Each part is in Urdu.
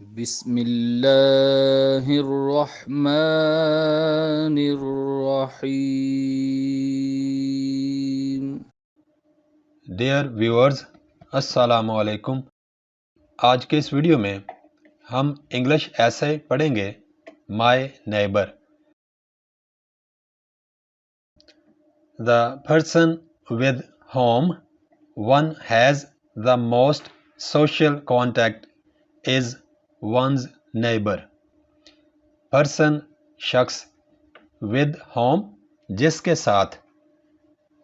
بسم اللہ الرحمن الرحیم. ڈیئر ویورز، السلام علیکم. آج کے اس ویڈیو میں ہم انگلش ایسے پڑھیں گے my neighbour. The person with whom one has the most social contact is one's neighbour. Person شخص، ود ہوم جس کے ساتھ،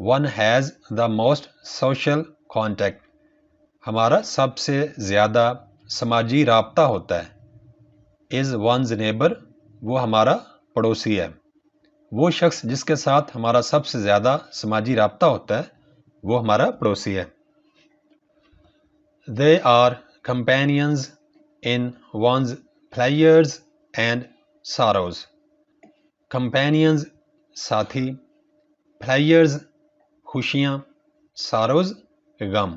one has the most social contact ہمارا سب سے زیادہ سماجی رابطہ ہوتا ہے. از ونز نیبر وہ ہمارا پڑوسی ہے. وہ شخص جس کے ساتھ ہمارا سب سے زیادہ سماجی رابطہ ہوتا ہے وہ ہمارا پڑوسی ہے. They are companions in one's pleasures and sorrows. Companions ساتھی، پلیئرز خوشیاں، ساروز غم.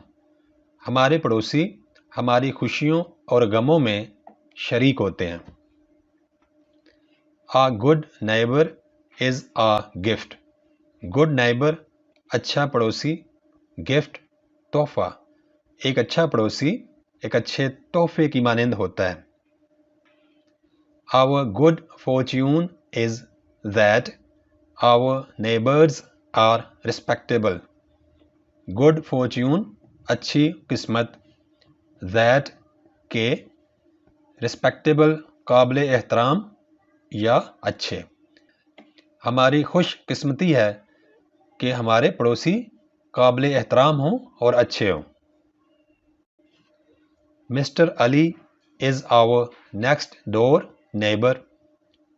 ہمارے پڑوسی ہماری خوشیوں اور غموں میں شریک ہوتے ہیں. A good neighbor is a gift. Good neighbor اچھا پڑوسی، گفٹ تحفہ. ایک اچھا پڑوسی ایک اچھے تحفے کی مانند ہوتا ہے. Our good fortune is that our neighbors are respectable. Good fortune اچھی قسمت، that کے respectable قابل احترام یا اچھے. ہماری خوش قسمتی ہے کہ ہمارے پڑوسی قابل احترام ہوں اور اچھے ہوں. Mr Ali is our next door neighbour.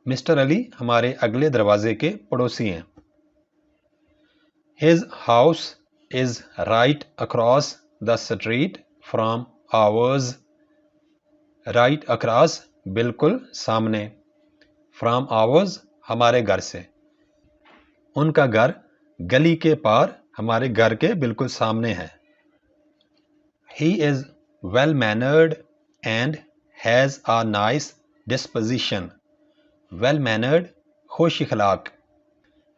Mr Ali ہمارے اگلے دروازے کے پڑوسی ہیں. His house is right across the street from ours. Right across بالکل سامنے، فرام آورز ہمارے گھر سے. ان کا گھر گلی کے پار ہمارے گھر کے بالکل سامنے ہے. He is well mannered and has a nice disposition. Well mannered خوش اخلاق،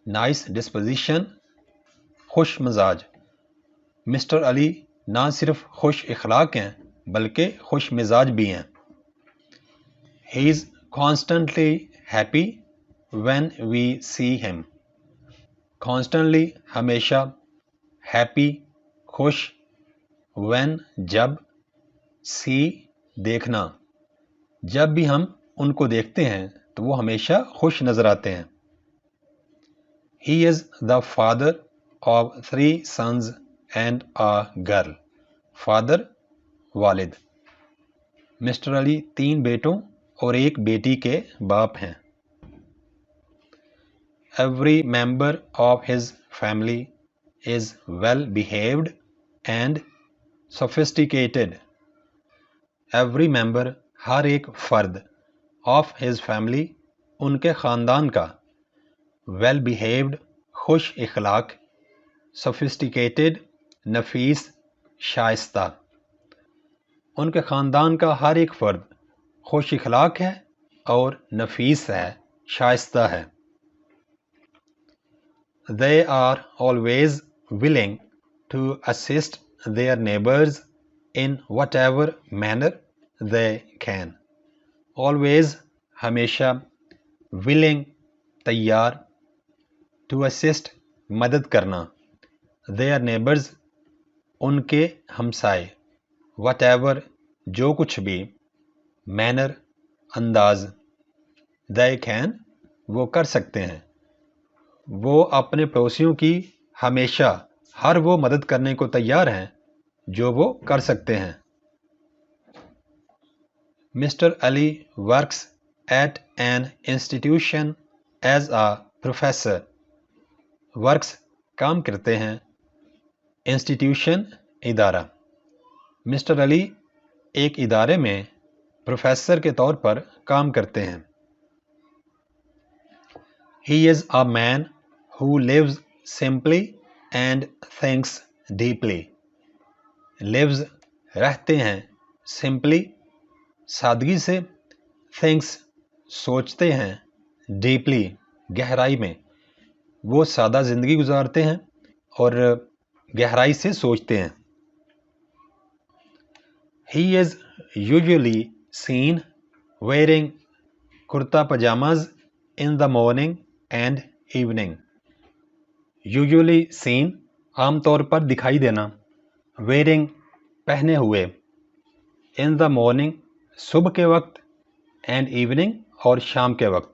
نائس ڈسپوزیشن خوش مزاج. مسٹر علی نہ صرف خوش اخلاق ہیں بلکہ خوش مزاج بھی ہیں. He is constantly happy when we see him. Constantly ہمیشہ، ہیپی خوش، وین جب، سی دیکھنا، جب بھی ہم ان کو دیکھتے ہیں تو وہ ہمیشہ خوش نظر آتے ہیں. He is the father of 3 sons and a girl. Father والد. مسٹر علی 3 بیٹوں اور 1 بیٹی کے باپ ہیں. Every member of his family is well behaved and sophisticated. Every member ہر ایک فرد، آف ہز فیملی ان کے خاندان کا، ویل بیہیوڈ خوش اخلاق، سوفسٹیکیٹڈ نفیس شائستہ. ان کے خاندان کا ہر ایک فرد خوش اخلاق ہے اور نفیس ہے، شائستہ ہے. They are always willing to assist their neighbors in whatever manner they can. Always ہمیشہ، willing تیار، to assist مدد کرنا، their neighbors ان کے ہمسائے، whatever جو کچھ بھی، manner انداز، they can وہ کر سکتے ہیں. وہ اپنے پڑوسیوں کی ہمیشہ ہر وہ مدد کرنے کو تیار ہیں جو وہ کر سکتے ہیں. Mr Ali works at an institution as a professor. Works کام کرتے ہیں، انسٹیٹیوشن ادارہ. مسٹر علی ایک ادارے میں پروفیسر کے طور پر کام کرتے ہیں. He is a man who lives simply and thinks deeply. Lives رہتے ہیں، simply سادگی سے. thinks سوچتے ہیں. deeply گہرائی میں. وہ سادہ زندگی گزارتے ہیں اور گہرائی سے سوچتے ہیں. he is usually seen wearing کرتا پجاماز in the morning and evening. usually seen عام طور پر دکھائی دینا. wearing پہنے ہوئے. in the morning صبح کے وقت and evening اور شام کے وقت.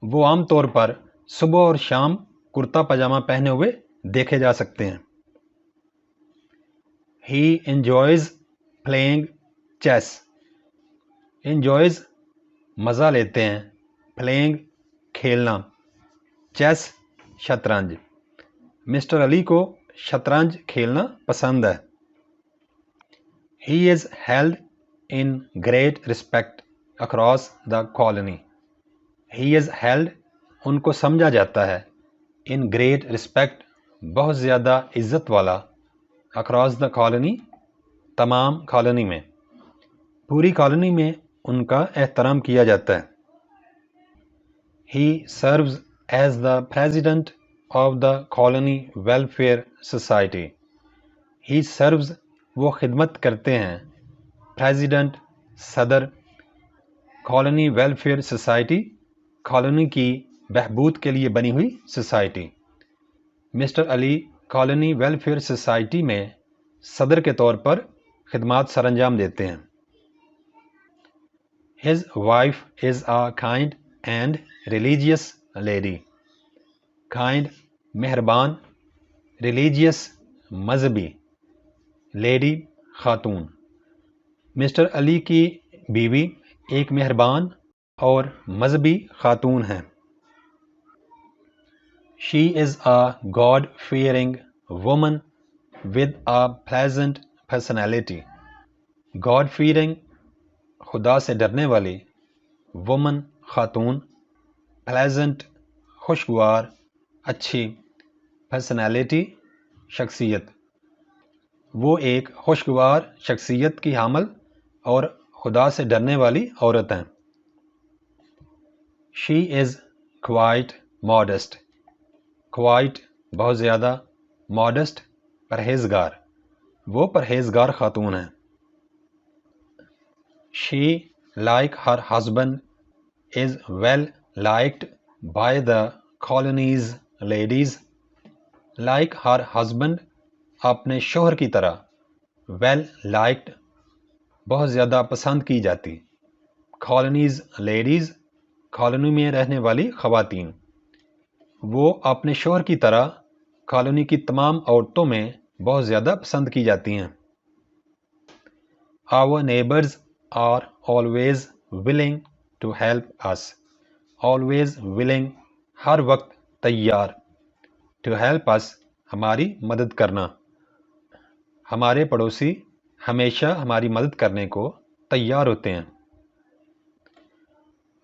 وہ عام طور پر صبح اور شام کرتا پاجامہ پہنے ہوئے دیکھے جا سکتے ہیں. he enjoys playing chess. enjoys مزہ لیتے ہیں. playing کھیلنا. chess شطرنج. مسٹر علی کو شطرنج کھیلنا پسند ہے. he is held in great respect across the colony. he is held ان کو سمجھا جاتا ہے. in great respect بہت زیادہ عزت والا. across the colony تمام کالونی میں. پوری کالونی میں ان کا احترام کیا جاتا ہے. he serves as the president of the colony welfare society. he serves وہ خدمت کرتے ہیں. president صدر. colony welfare society کالونی کی بہبود کے لیے بنی ہوئی سوسائٹی. مسٹر علی کالونی ویلفیئر سوسائٹی میں صدر کے طور پر خدمات سر انجام دیتے ہیں. his wife is a kind and religious lady. kind مہربان. religious مذہبی. lady خاتون. مسٹر علی کی بیوی ایک مہربان اور مذہبی خاتون ہیں. she is a God-fearing woman with a pleasant personality. God-fearing خدا سے ڈرنے والی. woman خاتون. pleasant خوشگوار اچھی. personality شخصیت. وہ ایک خوشگوار شخصیت کی حامل اور خدا سے ڈرنے والی عورت ہیں. she is quite modest. quite بہت زیادہ. modest پرہیزگار. وہ پرہیزگار خاتون ہیں. she like her husband is well liked by the colony's ladies. like her husband اپنے شوہر کی طرح. well liked بہت زیادہ پسند کی جاتی. colony's ladies کالونی میں رہنے والی خواتین. وہ اپنے شوہر کی طرح کالونی کی تمام عورتوں میں بہت زیادہ پسند کی جاتی ہیں. our neighbors are always willing to help us. always willing ہر وقت تیار. to help us ہماری مدد کرنا. ہمارے پڑوسی ہمیشہ ہماری مدد کرنے کو تیار ہوتے ہیں.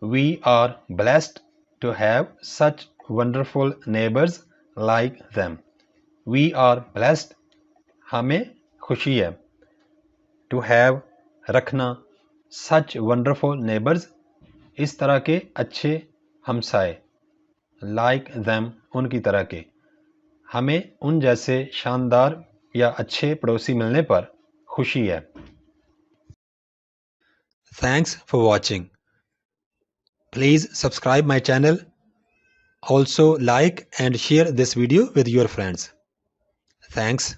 we are blessed to have such wonderful neighbors like them. we are blessed ہمیں خوشی ہے. to have رکھنا. such wonderful neighbors اس طرح کے اچھے ہمسائے. like them ان کی طرح کے. ہمیں ان جیسے شاندار یا اچھے پڑوسی ملنے پر خوشی ہے. Thanks for watching. Please subscribe my channel. Also like and share this video with your friends. Thanks.